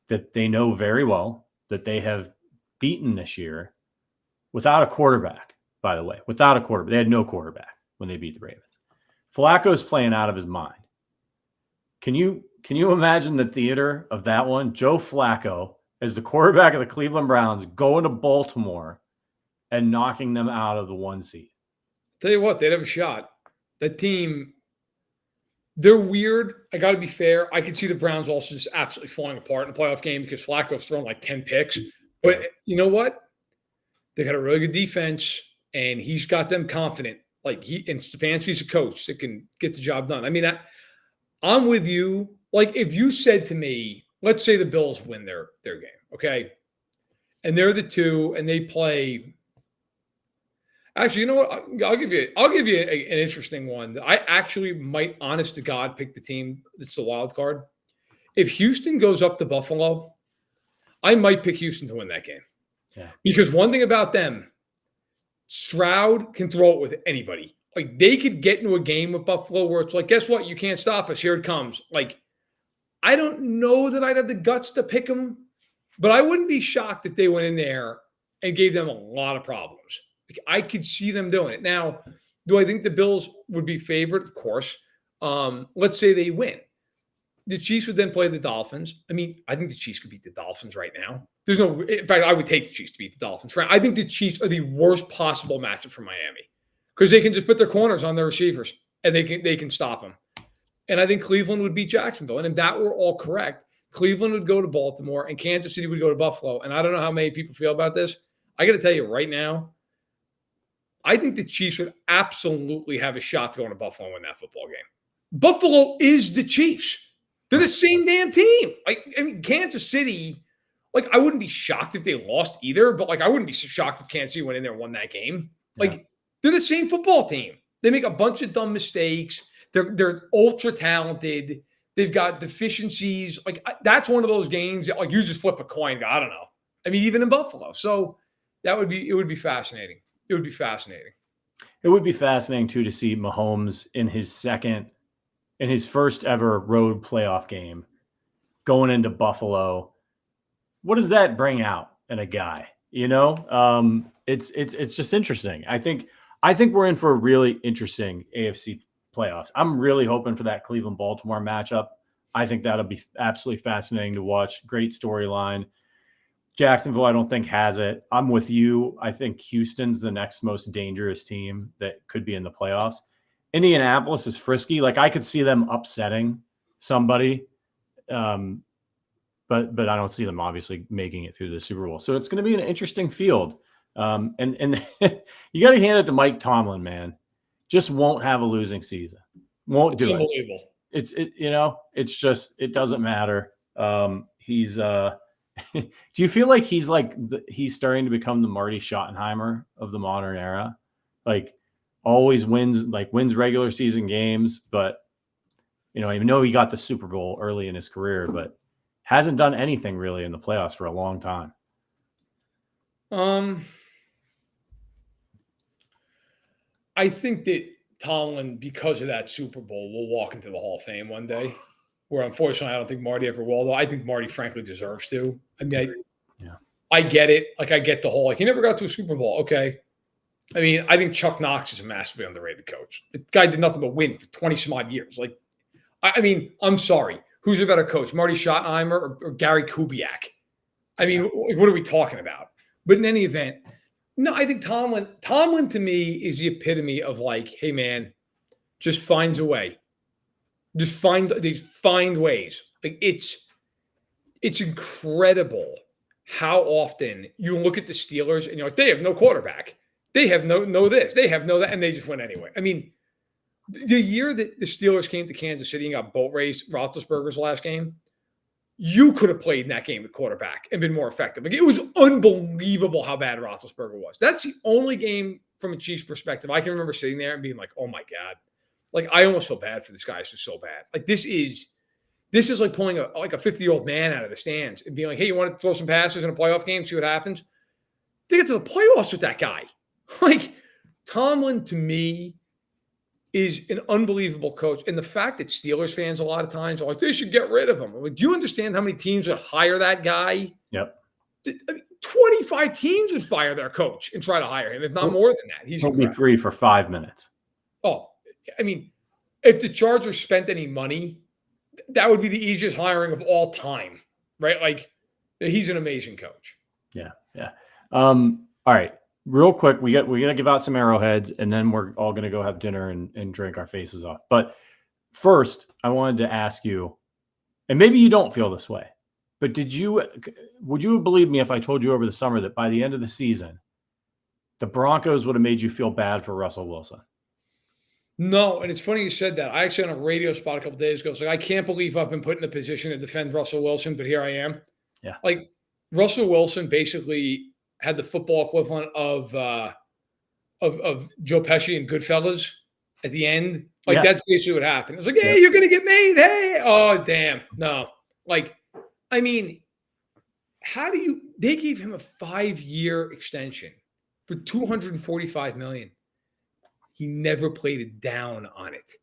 that they know very well, that they have beaten this year without a quarterback, by the way. Without a quarterback. They had no quarterback when they beat the Ravens. Flacco's playing out of his mind. Can you imagine the theater of that one? Joe Flacco as the quarterback of the Cleveland Browns going to Baltimore and knocking them out of the 1 seed. Tell you what, they'd have a shot. That team, they're weird. I got to be fair. I could see the Browns also just absolutely falling apart in the playoff game because Flacco's thrown like 10 picks. But you know what? They got a really good defense, and he's got them confident. Like, Stefanski's a coach that can get the job done. I mean, I'm with you. Like, if you said to me, let's say the Bills win their game, okay? And they're the 2, and they play. Actually, you know what? I'll give you an interesting one. I actually might, honest to God, pick the team that's the wild card. If Houston goes up to Buffalo, I might pick Houston to win that game. Yeah. Because one thing about them, Stroud can throw it with anybody. Like, they could get into a game with Buffalo where it's like, guess what? You can't stop us. Here it comes. Like, I don't know that I'd have the guts to pick them, but I wouldn't be shocked if they went in there and gave them a lot of problems. I could see them doing it. Now, do I think the Bills would be favored? Of course. Let's say they win. the Chiefs would then play the Dolphins. I mean, I think the Chiefs could beat the Dolphins right now. In fact, I would take the Chiefs to beat the Dolphins. I think the Chiefs are the worst possible matchup for Miami because they can just put their corners on their receivers and they can stop them. And I think Cleveland would beat Jacksonville. And if that were all correct, Cleveland would go to Baltimore and Kansas City would go to Buffalo. And I don't know how many people feel about this. I got to tell you right now, I think the Chiefs would absolutely have a shot to go into Buffalo and win that football game. Buffalo is the Chiefs. They're the same damn team. I mean, Kansas City, I wouldn't be shocked if they lost either, but I wouldn't be shocked if Kansas City went in there and won that game. They're the same football team. They make a bunch of dumb mistakes. They're ultra talented. They've got deficiencies. That's one of those games that, you just flip a coin. I don't know. I mean, even in Buffalo. So it would be fascinating. It would be fascinating. It would be fascinating too to see Mahomes in his first ever road playoff game going into Buffalo. What does that bring out in a guy? It's just interesting. I think we're in for a really interesting AFC playoffs. I'm really hoping for that Cleveland-Baltimore matchup. I think that'll be absolutely fascinating to watch. Great storyline. Jacksonville, I don't think has it. I'm with you. I think Houston's the next most dangerous team that could be in the playoffs. Indianapolis is frisky. I could see them upsetting somebody, but I don't see them obviously making it through the Super Bowl. So it's going to be an interesting field. And you got to hand it to Mike Tomlin, man. Just won't have a losing season. Won't do it. Unbelievable. It's just, it doesn't matter. He's do you feel like he's he's starting to become the Marty Schottenheimer of the modern era? Always wins regular season games, but I know he got the Super Bowl early in his career, but hasn't done anything really in the playoffs for a long time. I think that Tomlin, because of that Super Bowl, will walk into the Hall of Fame one day. Where unfortunately, I don't think Marty ever will. Though I think Marty, frankly, deserves to. I mean, I get it. I get the whole he never got to a Super Bowl. Okay. I mean, I think Chuck Knox is a massively underrated coach. The guy did nothing but win for 20 some odd years. I mean, I'm sorry. Who's a better coach, Marty Schottenheimer or Gary Kubiak? I mean, what are we talking about? But in any event, no, I think Tomlin to me is the epitome of hey man, just finds a way. Just find ways. It's incredible how often you look at the Steelers and you're they have no quarterback. They have no this. They have no that, and they just win anyway. I mean, the year that the Steelers came to Kansas City and got boat raced Roethlisberger's last game, you could have played in that game at quarterback and been more effective. It was unbelievable how bad Roethlisberger was. That's the only game from a Chiefs perspective I can remember sitting there and being oh my God. I almost feel bad for this guy. It's just so bad. This is like pulling a 50-year-old man out of the stands and being hey, you want to throw some passes in a playoff game, see what happens? They get to the playoffs with that guy. Tomlin, to me, is an unbelievable coach. And the fact that Steelers fans a lot of times are they should get rid of him. Do you understand how many teams would hire that guy? Yep. 25 teams would fire their coach and try to hire him, if not more than that. He'll be free for 5 minutes. Oh, I mean, if the Chargers spent any money, that would be the easiest hiring of all time, right? He's an amazing coach. Yeah. All right. Real quick, we got to give out some arrowheads, and then we're all going to go have dinner and drink our faces off. But first, I wanted to ask you, and maybe you don't feel this way, but would you have believed me if I told you over the summer that by the end of the season, the Broncos would have made you feel bad for Russell Wilson? No, and it's funny you said that. I actually on a radio spot a couple of days ago, I can't believe I've been put in a position to defend Russell Wilson, but here I am. Yeah. Russell Wilson basically had the football equivalent of Joe Pesci and Goodfellas at the end. That's basically what happened. It was hey, you're going to get made. Hey, oh, damn. No. I mean, they gave him a 5-year extension for $245 million. He never played it down on it.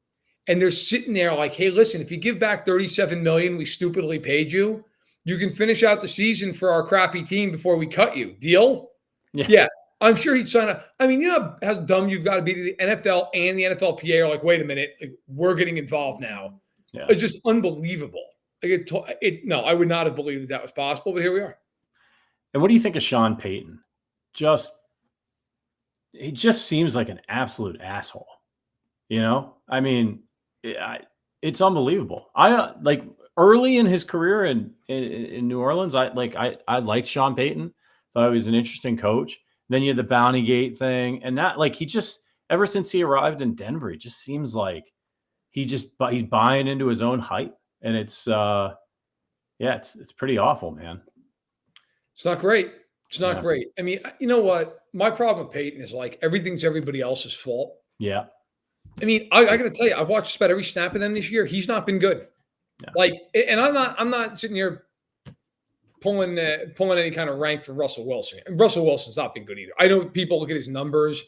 And they're sitting there hey, listen, if you give back $37 million we stupidly paid you, you can finish out the season for our crappy team before we cut you. Deal? Yeah. I'm sure he'd sign up. I mean, you know how dumb you've got to be to the NFL and the NFLPA are wait a minute, we're getting involved now. Yeah. It's just unbelievable. No, I would not have believed that was possible, but here we are. And what do you think of Sean Payton? He just seems like an absolute asshole. I mean, it's unbelievable. I like early in his career in New Orleans. I liked Sean Payton. Thought he was an interesting coach. Then you had the Bounty Gate thing, and that he just ever since he arrived in Denver, it just seems like he's buying into his own hype, and it's pretty awful, man. It's not great. It's not great. I mean, you know what? My problem with Peyton is everything's everybody else's fault. Yeah. I mean, I got to tell you, I've watched just about every snap of them this year. He's not been good. Yeah. And I'm not sitting here pulling any kind of rank for Russell Wilson. And Russell Wilson's not been good either. I know people look at his numbers.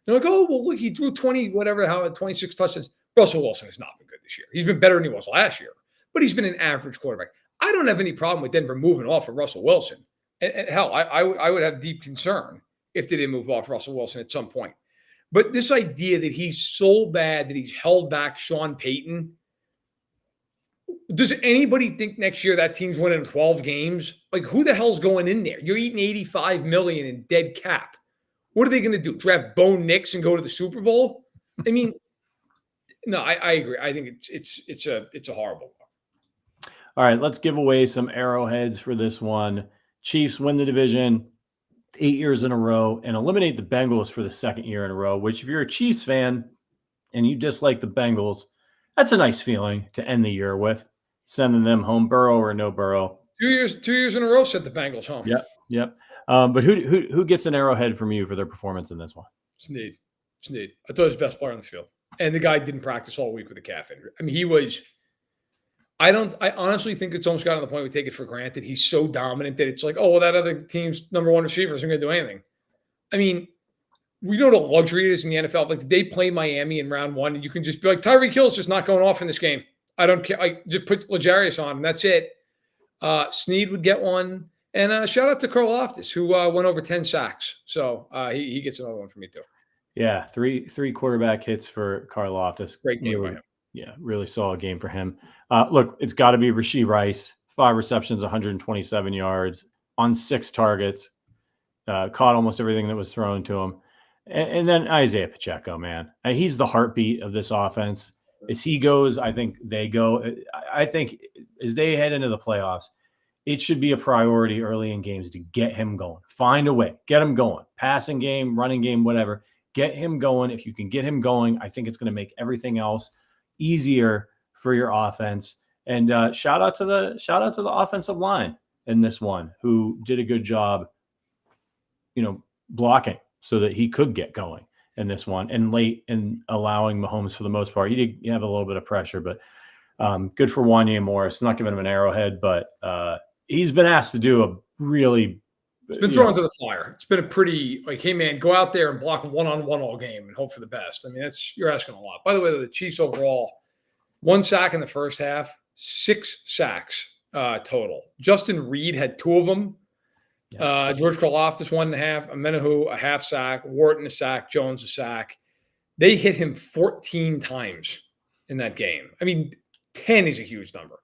They're like, oh, well, look, he threw 26 touchdowns. Russell Wilson has not been good this year. He's been better than he was last year, but he's been an average quarterback. I don't have any problem with Denver moving off of Russell Wilson. And hell, I would have deep concern if they didn't move off Russell Wilson at some point. But this idea that he's so bad that he's held back Sean Payton, does anybody think next year that team's winning 12 games? Who the hell's going in there? You're eating $85 million in dead cap. What are they going to do? Draft Bo Nix and go to the Super Bowl? I mean, no, I agree. I think it's a horrible one. All right, let's give away some arrowheads for this one. Chiefs win the division 8 years in a row and eliminate the Bengals for the second year in a row, which if you're a Chiefs fan and you dislike the Bengals, that's a nice feeling to end the year with, sending them home, Burrow or no Burrow. 2 years in a row sent the Bengals home. Yep. But who gets an arrowhead from you for their performance in this one? Sneed. I thought he was the best player on the field. And the guy didn't practice all week with a calf injury. I mean, I honestly think it's almost gotten to the point we take it for granted. He's so dominant that it's that other team's number one receiver isn't going to do anything. I mean, we know the luxury it is in the NFL. Did they play Miami in round one? And you can just be like, Tyreek Hill's just not going off in this game. I don't care. I just put L'Jarius on, and that's it. Sneed would get one. And shout out to Karl Loftus, who went over 10 sacks. So he gets another one for me too. Yeah, three quarterback hits for Karl Loftus. Great game by him. Yeah, really solid game for him. Look, it's got to be Rashee Rice. 5 receptions, 127 yards on 6 targets. Caught almost everything that was thrown to him. And then Isaiah Pacheco, man. He's the heartbeat of this offense. As he goes, I think they go. I think as they head into the playoffs, it should be a priority early in games to get him going. Find a way. Get him going. Passing game, running game, whatever. Get him going. If you can get him going, I think it's going to make everything else easier for your offense. And shout out to the offensive line in this one, who did a good job, blocking so that he could get going in this one, and late in allowing Mahomes for the most part. He did have a little bit of pressure, but good for Wanya Morris. Not giving him an arrowhead, but he's been asked to do a really. It's been thrown to the fire. It's been a pretty hey man, go out there and block one-on-one all game and hope for the best. I mean, you're asking a lot. By the way, the Chiefs overall, 1 sack in the first half, 6 sacks total. Justin Reed had 2 of them. Yeah. George Karlaftis 1.5, Amenahu a half sack, Wharton a sack, Jones a sack. They hit him 14 times in that game. I mean, 10 is a huge number.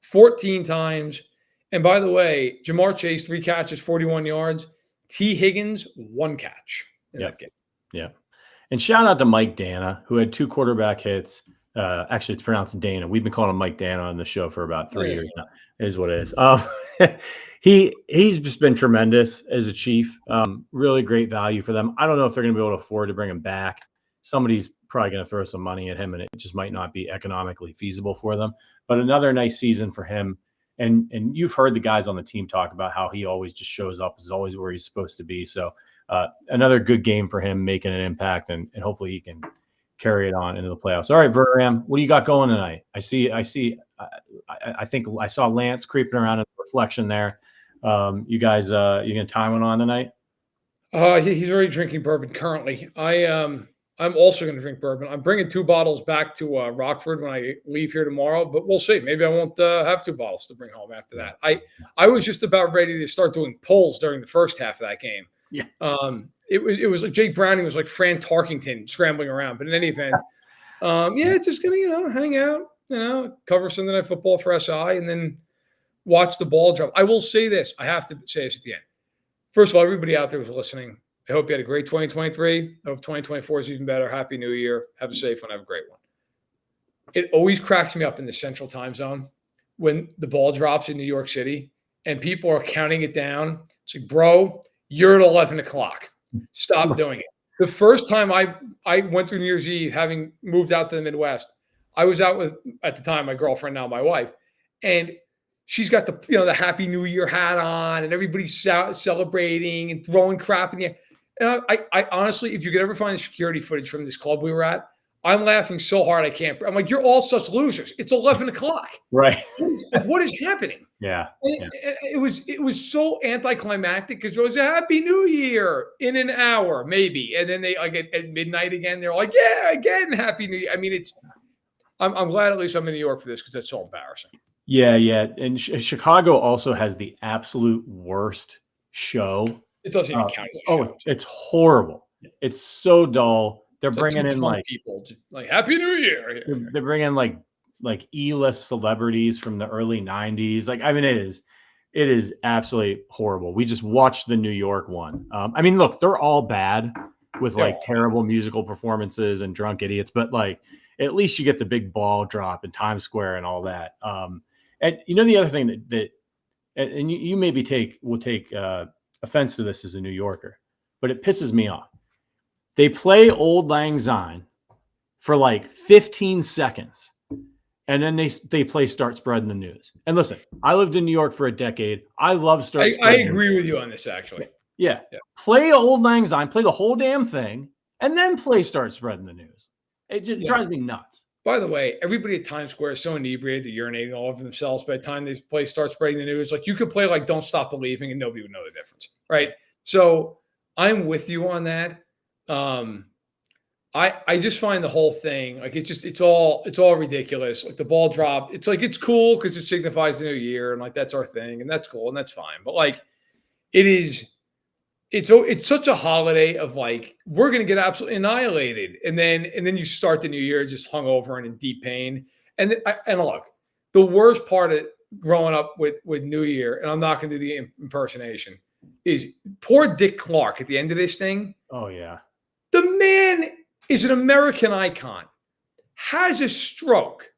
14 times. And by the way, Jamar Chase, 3 catches, 41 yards. T. Higgins, 1 catch in that game. Yeah. And shout out to Mike Dana, who had 2 quarterback hits. Actually, it's pronounced Dana. We've been calling him Mike Dana on the show for about 3 years now. Is what it is. He's just been tremendous as a Chief. Really great value for them. I don't know if they're going to be able to afford to bring him back. Somebody's probably going to throw some money at him, and it just might not be economically feasible for them. But another nice season for him. And you've heard the guys on the team talk about how he always just shows up, is always where he's supposed to be. So another good game for him, making an impact, and hopefully he can carry it on into the playoffs. All right, Verderame, what do you got going tonight? I think I saw Lance creeping around in the reflection there. You guys, you gonna tie one on tonight? He's already drinking bourbon currently. I'm also going to drink bourbon. I'm bringing 2 bottles back to Rockford when I leave here tomorrow, but we'll see. Maybe I won't have 2 bottles to bring home after that. I was just about ready to start doing pulls during the first half of that game. Yeah. It was like Jake Browning was like Fran Tarkington scrambling around. But in any event, just going to hang out, cover Sunday Night Football for SI, and then watch the ball drop. I will say this. I have to say this at the end. First of all, everybody out there who's listening, I hope you had a great 2023. I hope 2024 is even better. Happy New Year. Have a safe one. Have a great one. It always cracks me up in the Central Time Zone when the ball drops in New York City and people are counting it down. It's like, bro, you're at 11 o'clock. Stop doing it. The first time I went through New Year's Eve, having moved out to the Midwest, I was out with, at the time, my girlfriend, now my wife, and she's got the Happy New Year hat on, and everybody's celebrating and throwing crap in the air. And I honestly, if you could ever find the security footage from this club we were at, I'm laughing so hard I can't. I'm like, you're all such losers. It's 11 o'clock. Right. What is happening? Yeah. It was so anticlimactic because it was a Happy New Year in an hour, maybe. And then they at midnight again, they're like, yeah, again, Happy New Year. I mean, I'm glad at least I'm in New York for this because that's so embarrassing. Yeah. And Chicago also has the absolute worst show. It doesn't even count as a show. It's horrible. It's so dull. They're it's bringing in like people like Happy New Year. They're bringing like E-list celebrities from the early 90s. Like, I mean, it is absolutely horrible. We just watched the New York one. I mean, look, they're all bad with like terrible musical performances and drunk idiots, but like at least you get the big ball drop in Times Square and all that. And the other thing that you maybe will take offense to this as a New Yorker, but it pisses me off. They play Old Lang Syne for like 15 seconds, and then they play Start Spreading the News. And listen, I lived in New York for a decade. I love Start Spreading. I agree with you on this, actually. Yeah. Play Old Lang Syne, play the whole damn thing, and then play Start Spreading the News. It just drives me nuts. By the way, everybody at Times Square is so inebriated, they're urinating all over themselves by the time they Start Spreading the News. Like, you could play like Don't Stop Believing and nobody would know the difference, right? So I'm with you on that. I just find the whole thing like it's all ridiculous. Like the ball drop, it's like it's cool because it signifies the new year and like that's our thing and that's cool and that's fine. But like it's such a holiday of like we're gonna get absolutely annihilated, and then you start the new year just hungover and in deep pain. And look, the worst part of growing up with New Year, and I'm not gonna do the impersonation, is poor Dick Clark at the end of this thing. Oh yeah. The man is an American icon, has a stroke.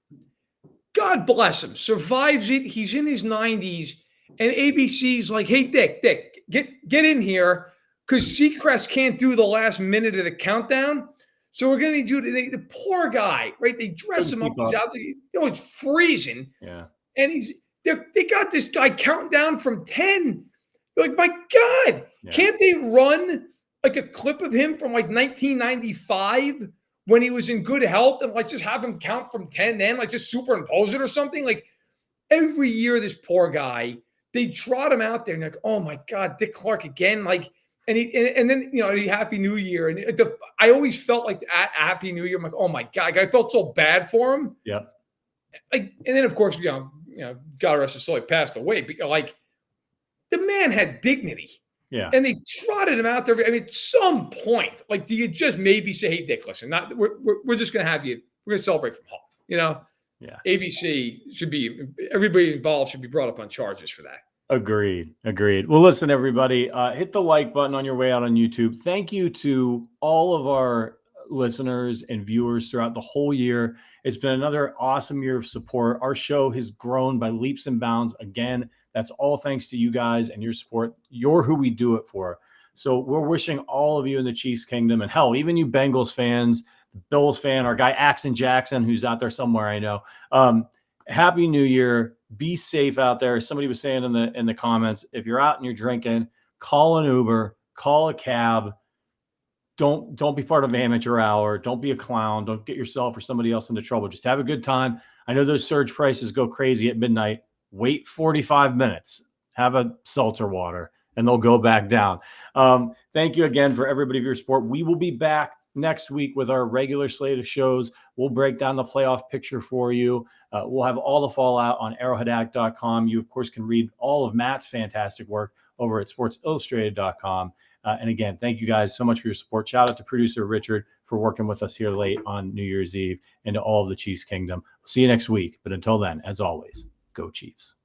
God bless him, survives it. He's in his 90s, and ABC's like, hey, Dick, get in here because Seacrest can't do the last minute of the countdown. So we're going to need you to, the poor guy, right? They dress him up. He's out there. It's freezing. Yeah. And they got this guy counting down from 10. You're like, my God, can't they run like a clip of him from like 1995 when he was in good health and like just have him count from 10 then, like just superimpose it or something? Like every year, this poor guy, they trot him out there and like, oh my God, Dick Clark again. Like, and then, Happy New Year. And I always felt like at Happy New Year, I'm like, oh my God, I felt so bad for him. Yeah. Like, and then of course, God rest his soul, he passed away. But like the man had dignity. Yeah. And they trotted him out there. I mean, at some point, like, do you just maybe say, hey, Dick, listen, we're just going to have you, we're going to celebrate from home, Yeah. ABC everybody involved should be brought up on charges for that. Agreed. Well, listen, everybody, hit the like button on your way out on YouTube. Thank you to all of our listeners and viewers throughout the whole year. It's been another awesome year of support. Our show has grown by leaps and bounds. Again, that's all thanks to you guys and your support. You're who we do it for. So we're wishing all of you in the Chiefs Kingdom, and hell, even you Bengals fans, the Bills fan, our guy Axon Jackson, who's out there somewhere, I know. Happy New Year. Be safe out there. Somebody was saying in the comments, if you're out and you're drinking, call an Uber, call a cab. Don't be part of amateur hour. Don't be a clown. Don't get yourself or somebody else into trouble. Just have a good time. I know those surge prices go crazy at midnight. Wait 45 minutes. Have a seltzer water, and they'll go back down. Thank you again for everybody for your support. We will be back next week with our regular slate of shows. We'll break down the playoff picture for you. We'll have all the fallout on arrowheadaddict.com. You, of course, can read all of Matt's fantastic work over at sportsillustrated.com. And again, thank you guys so much for your support. Shout out to producer Richard for working with us here late on New Year's Eve, and to all of the Chiefs Kingdom. See you next week. But until then, as always, go Chiefs.